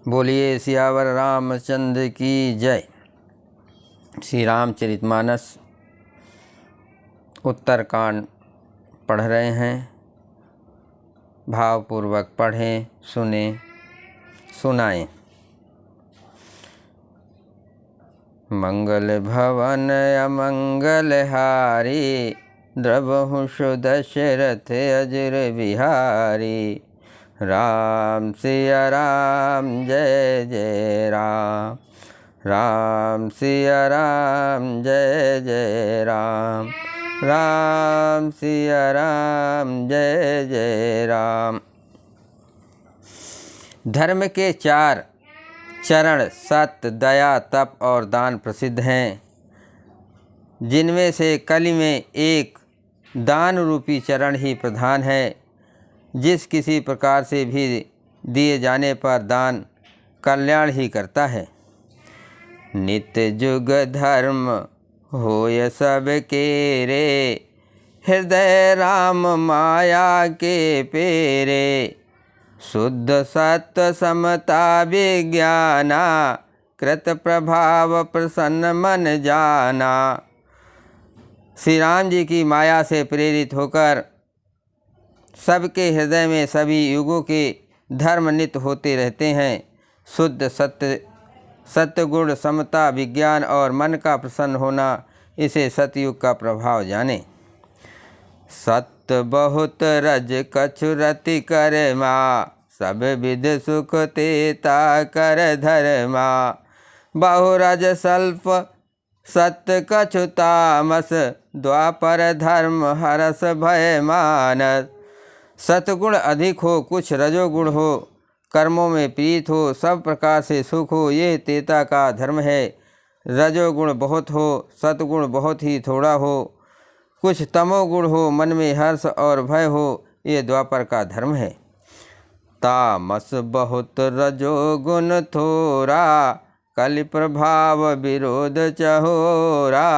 बोलिए सियावर रामचंद्र की जय। श्री रामचरितमानस उत्तरकांड पढ़ रहे हैं। भावपूर्वक पढ़ें, सुने, सुनाएं। मंगल भवन अमंगल हारी, द्रवहु दशरथ अजर बिहारी। राम सिया राम जय जय राम, राम सिया राम जय जय राम, राम सिया राम जय जय राम। धर्म के 4 चरण सत्य, दया, तप और दान प्रसिद्ध हैं, जिनमें से कलि में एक दान रूपी चरण ही प्रधान है। जिस किसी प्रकार से भी दिए जाने पर दान कल्याण ही करता है। नित्य जुग धर्म होय सब केरे, हृदय राम माया के पेरे। शुद्ध सत्य समता विज्ञाना, कृत प्रभाव प्रसन्न मन जाना। श्री राम जी की माया से प्रेरित होकर सबके हृदय में सभी युगों के धर्म नित्य होते रहते हैं। शुद्ध सत्य गुण, समता, विज्ञान और मन का प्रसन्न होना, इसे सतयुग का प्रभाव जाने। सत्य बहुत रज कछु रति करमा, सब विध सुख तेता कर धर्मा। बहु रज स्वल्प सत्य कछु तामस, द्वापर धर्म हरस भय मानस। सतगुण अधिक हो, कुछ रजोगुण हो, कर्मों में प्रीत हो, सब प्रकार से सुख हो, ये तेता का धर्म है। रजोगुण बहुत हो, सतगुण बहुत ही थोड़ा हो, कुछ तमोगुण हो, मन में हर्ष और भय हो, ये द्वापर का धर्म है। तामस बहुत रजोगुण थोरा, कलि प्रभाव विरोध चहोरा।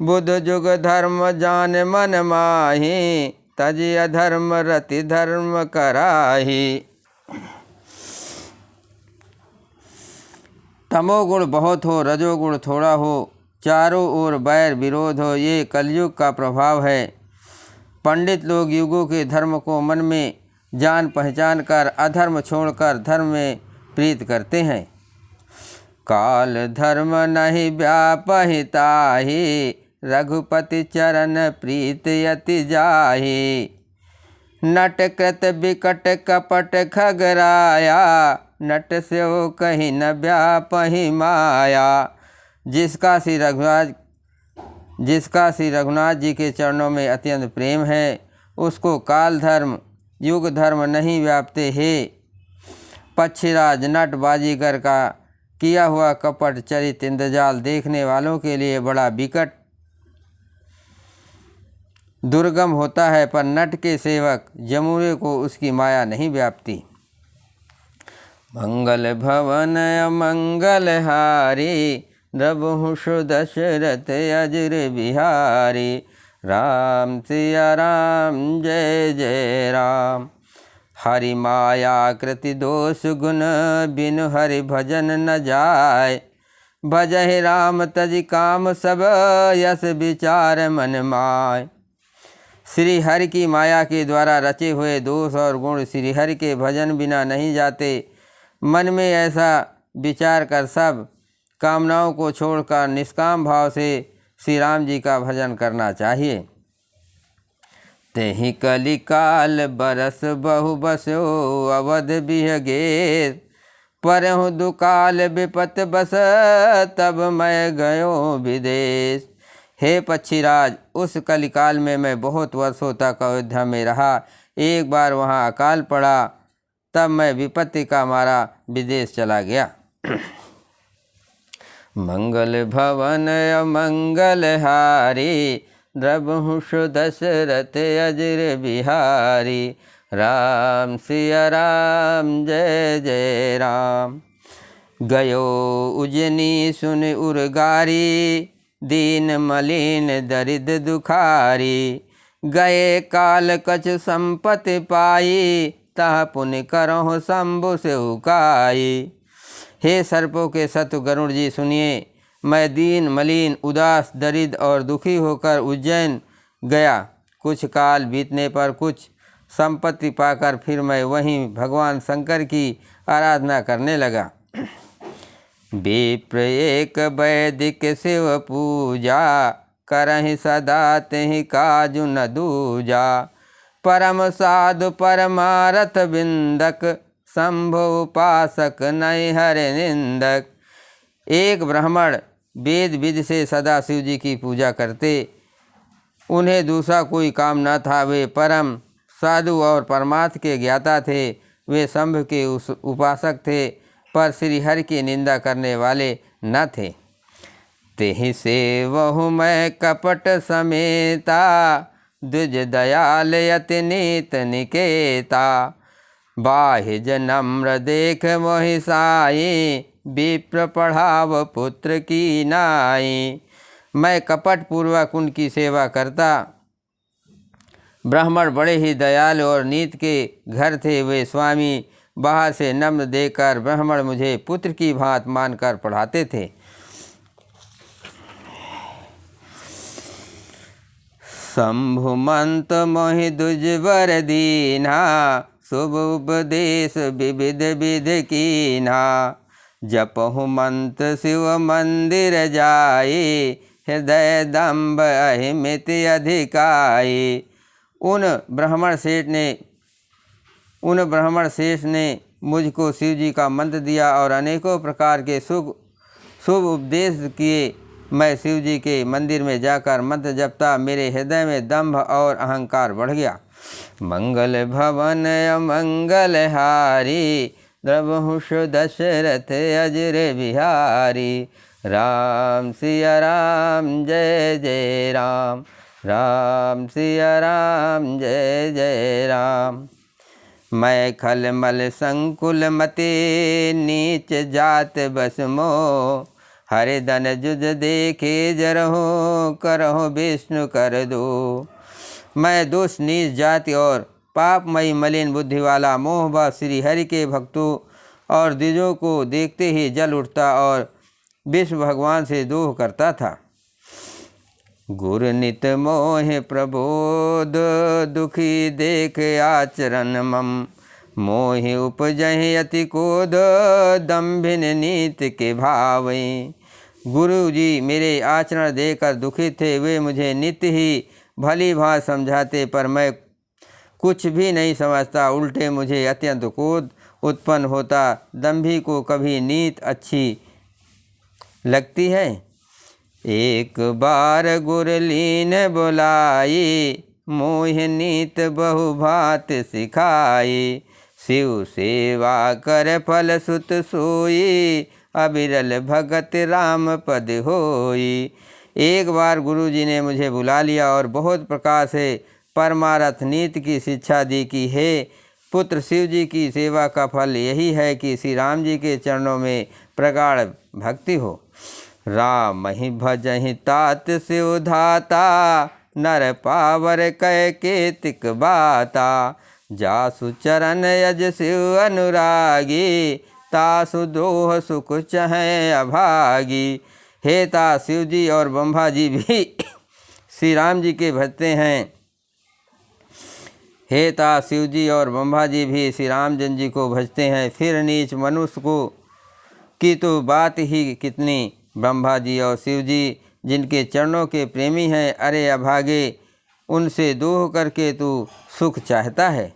बुध जुग धर्म जान मन माही, तज अधर्म रति धर्म कराही। तमोगुण बहुत हो, रजोगुण थोड़ा हो, चारों ओर बैर विरोध हो, ये कलयुग का प्रभाव है। पंडित लोग युगों के धर्म को मन में जान पहचान कर अधर्म छोड़कर धर्म में प्रीत करते हैं। काल धर्म नहीं व्यापहिताहि, रघुपति चरण प्रीत यति जाहि। नट कृत बिकट कपट खगराया, नट स्यो कहीं न व्यापहि माया। जिसका श्री रघुनाथ जी के चरणों में अत्यंत प्रेम है, उसको काल धर्म युग धर्म नहीं व्यापते हे। पक्षीराज नट बाजीगर का किया हुआ कपट चरित इंद्रजाल देखने वालों के लिए बड़ा विकट दुर्गम होता है, पर नट के सेवक जमुने को उसकी माया नहीं व्यापती। मंगल भवन अमंगल हारी, द्रवहु दशरथ अजर बिहारी। राम सिया राम जय जय राम। हरि माया कृति दोष गुण, बिनु हरि भजन न जाय। भजहि राम तज काम सब, यस विचार मन माय। श्री हरि की माया के द्वारा रचे हुए दोष और गुण श्री हरि के भजन बिना नहीं जाते। मन में ऐसा विचार कर सब कामनाओं को छोड़कर निष्काम भाव से श्री राम जी का भजन करना चाहिए। तेहि कलि काल बरस बहु बसो, अवध बिहगेर। परहु दुकाल विपत बस, तब मैं गयो विदेश। हे पक्षीराज, उस कलिकाल में मैं बहुत वर्षों तक अयोध्या में रहा। एक बार वहाँ अकाल पड़ा, तब मैं विपत्ति का मारा विदेश चला गया। मंगल भवन अमंगल हारी, द्रवहु दशरथ अजर बिहारी। राम सिया राम जय जय राम। गयो उजनी सुन उर्गारी, दीन मलिन दरिद्र दुखारी। गए काल कछु संपत्ति पाई, तह पुण्य करहु शंभु से उकाई। हे सर्पों के सत्व गरुड़ जी सुनिए, मैं दीन मलिन उदास दरिद्र और दुखी होकर उज्जैन गया। कुछ काल बीतने पर कुछ संपत्ति पाकर फिर मैं वहीं भगवान शंकर की आराधना करने लगा। विप्र एक वैदिक शिव पूजा, करहि सदा तेहि काजु न दूजा। परम साधु परमारथ बिंदक, शंभु उपासक नहीं हरि निंदक। एक ब्राह्मण वेद विधि से सदा शिव जी की पूजा करते, उन्हें दूसरा कोई काम न था। वे परम साधु और परमार्थ के ज्ञाता थे। वे शंभ के उपासक थे, पर श्री हरि की निंदा करने वाले न थे। तेहि से वहु मैं कपट समेता, द्विज दयाल यति नीत निकेता। बाह्य जनम्र देख मोहि साई, विप्र पढ़ाव पुत्र की नाई। मैं कपट पूर्वक उनकी सेवा करता। ब्राह्मण बड़े ही दयालु और नीत के घर थे। वे स्वामी बाहर से नम्र देकर ब्राह्मण मुझे पुत्र की भांत मानकर पढ़ाते थे। शंभु मंत मोहि दुजबर दीना, शुभ उपदेश विविध विधि कीना। जपहु मंत शिव मंदिर जाए, हृदय दम्भ अहिमित अधिकाई। उन ब्राह्मण शेष ने मुझको शिव जी का मंत्र दिया और अनेकों प्रकार के शुभ उपदेश किए। मैं शिव जी के मंदिर में जाकर मंत्र जपता। मेरे हृदय में दंभ और अहंकार बढ़ गया। मंगल भवन अमंगल हारी, द्रवहुष दशरथ अजर बिहारी। राम सिया राम जय जय राम, राम सिया राम जय जय राम। मैं खलमल संकुल मते, नीच जात बस मोह। हरे धन जुज देखे जरहो, करहो विष्णु कर दो। मैं दुष्ट नीच जाति और पापमयी मलिन बुद्धि वाला मोह व श्री हरि के भक्तों और द्विजों को देखते ही जल उठता और विष्णु भगवान से दोह करता था। गुरु नित मोह प्रबोध, दुखी देख आचरण मम। मोहि उपजहि अति क्रोध, दम्भिन नीत के भावे। गुरु जी मेरे आचरण देखकर दुखित थे। वे मुझे नित्य ही भली भांति समझाते, पर मैं कुछ भी नहीं समझता। उल्टे मुझे अत्यंत क्रोध उत्पन्न होता। दम्भी को कभी नीत अच्छी लगती है। एक बार गुरलीन बुलाई, मोह नीत बहु भात सिखाई। शिव सेवा कर फल सुत सोई, अबिरल भगत राम पद होई। एक बार गुरु जी ने मुझे बुला लिया और बहुत प्रकार से परमार्थ नीति की शिक्षा दी कि हे पुत्र, शिव जी की सेवा का फल यही है कि श्री राम जी के चरणों में प्रगाढ़ भक्ति हो। राम ही भजहि तात शिव धाता, नर पावर कै केतिक बाता। जासु चरण यज शिव अनुरागी, तासु दोह सुख चहै अभागी। हे ता शिव जी और ब्रह्मा जी भी श्री राम जी के भजते हैं। हे ता शिव जी और ब्रह्मा जी भी श्री रामचंद्र जी को भजते हैं। फिर नीच मनुष्य को की तो बात ही कितनी। ब्रह्मा जी और शिव जी जिनके चरणों के प्रेमी हैं, अरे अभागे, उनसे दोह करके तू सुख चाहता है।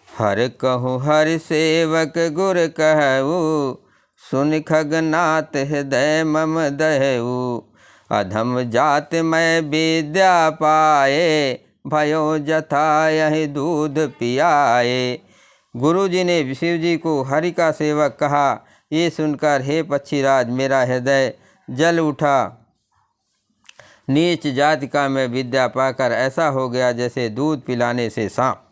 हर कहूँ हर सेवक गुर कहू, सुन खगनाथ हृदय मम दहू। अधम जात मैं विद्या पाए, भयो जथा यही दूध पियाए। गुरु जी ने शिव जी को हरि का सेवक कहा। ये सुनकर हे पक्षीराज, मेरा हृदय जल उठा। नीच जाति का मैं विद्या पाकर ऐसा हो गया जैसे दूध पिलाने से सांप।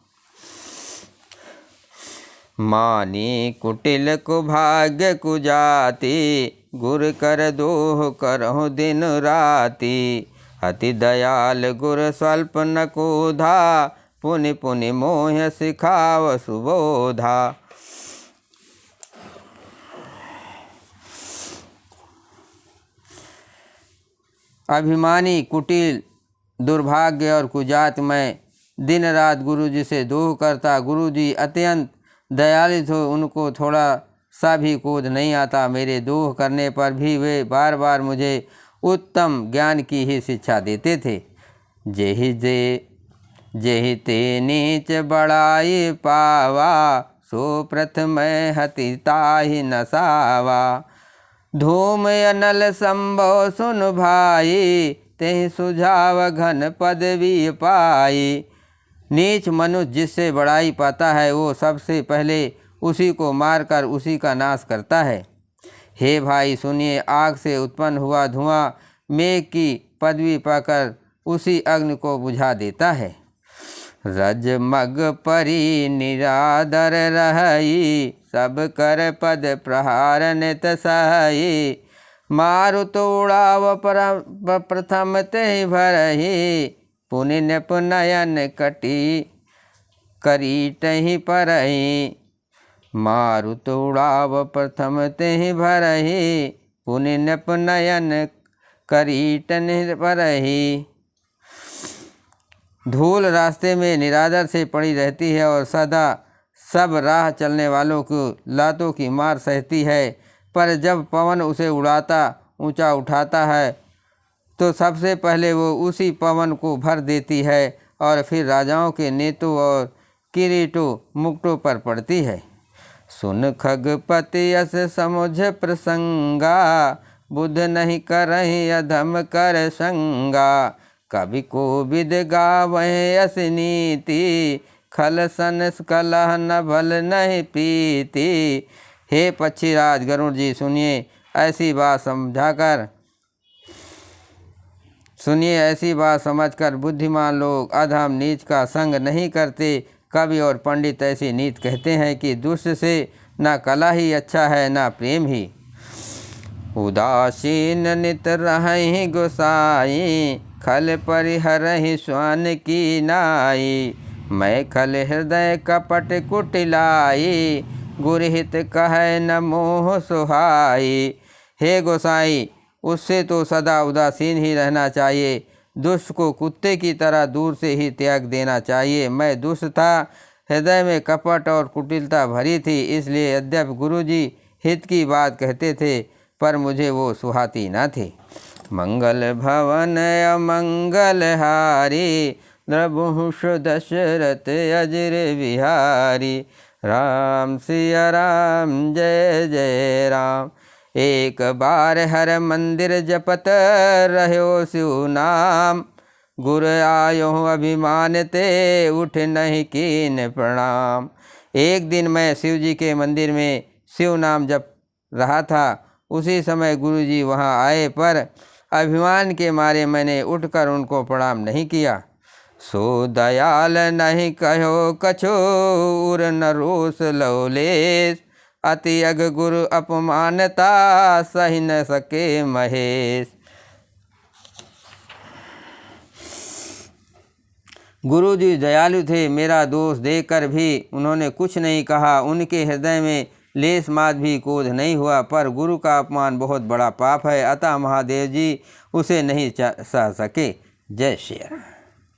मानी कुटिल को भाग्य कुजाति, गुर कर दोह करहु दिन राति। अति दयाल गुर स्वल्प न कोधा, पुनि पुनि मोह सिखाव सुबोधा। अभिमानी, कुटिल, दुर्भाग्य और कुजात मैं दिन रात गुरुजी से दोह करता। गुरुजी अत्यंत दयालु थे, उनको थोड़ा सा भी क्रोध नहीं आता। मेरे दोह करने पर भी वे बार बार मुझे उत्तम ज्ञान की ही शिक्षा देते थे। जेहि ते नीच बड़ाई पावा, सो प्रथम हति ताहि नसावा। धूम अनल संभव सुन भाई, तेहि सुझाव घन पदवी पाई। नीच मनुष्य जिससे बड़ाई पाता है वो सबसे पहले उसी को मारकर उसी का नाश करता है। हे भाई सुनिए, आग से उत्पन्न हुआ धुआं मेघ की पदवी पाकर उसी अग्नि को बुझा देता है। रजमग परी निरादर रही, सब कर पद प्रहार नित सही। मारु तोड़ाव प्रथम ते भरही, पुनि नयन कटी करीटहि परही। मारु तोड़ाव प्रथम ते भरही, पुनि नयन करीटहि परही। धूल रास्ते में निरादर से पड़ी रहती है और सदा सब राह चलने वालों को लातों की मार सहती है, पर जब पवन उसे उड़ाता ऊंचा उठाता है तो सबसे पहले वो उसी पवन को भर देती है और फिर राजाओं के नेतों और किरीटों मुकुटों पर पड़ती है। सुन खगपति यस समुझ प्रसंगा, बुध नहीं करहि अधम कर संगा। कवि को विद गावहि यस नीति, खल सन कलह न भल नहीं प्रीति। हे पक्षीराज गरुड़ जी सुनिए, ऐसी बात समझकर बुद्धिमान लोग अधम नीच का संग नहीं करते। कवि और पंडित ऐसी नीत कहते हैं कि दुष्ट से ना कला ही अच्छा है ना प्रेम ही। उदासीन नित रहहि गोसाई, खल परिहरहि श्वान की नाई। मैं खल हृदय कपट कुटिलाई, गुरहित कहे न मोह सुहाई। हे गोसाई, उससे तो सदा उदासीन ही रहना चाहिए, दुष्ट को कुत्ते की तरह दूर से ही त्याग देना चाहिए। मैं दुष्ट था, हृदय में कपट और कुटिलता भरी थी, इसलिए यद्यपि गुरुजी हित की बात कहते थे पर मुझे वो सुहाती न थी। मंगल भवन अमंगल हारी, द्रबुहुष दशरथ अजर बिहारी। राम सिया राम जय जय राम। एक बार हर मंदिर जपत रहो शिव नाम। गुर आयो अभिमान ते उठ नहीं कीन प्रणाम। एक दिन मैं शिव जी के मंदिर में शिव नाम जप रहा था। उसी समय गुरुजी वहाँ आए, पर अभिमान के मारे मैंने उठकर उनको प्रणाम नहीं किया। सो दयाल नहीं कहो कछो, उर न रोष लौलेश। अति अग गुरु अपमानता, सही न सके महेश। गुरुजी दयालु थे, मेरा दोष देखकर भी उन्होंने कुछ नहीं कहा। उनके हृदय में लेस मात भी क्रोध नहीं हुआ, पर गुरु का अपमान बहुत बड़ा पाप है, अतः महादेव जी उसे नहीं सह सके। जय श्री राम।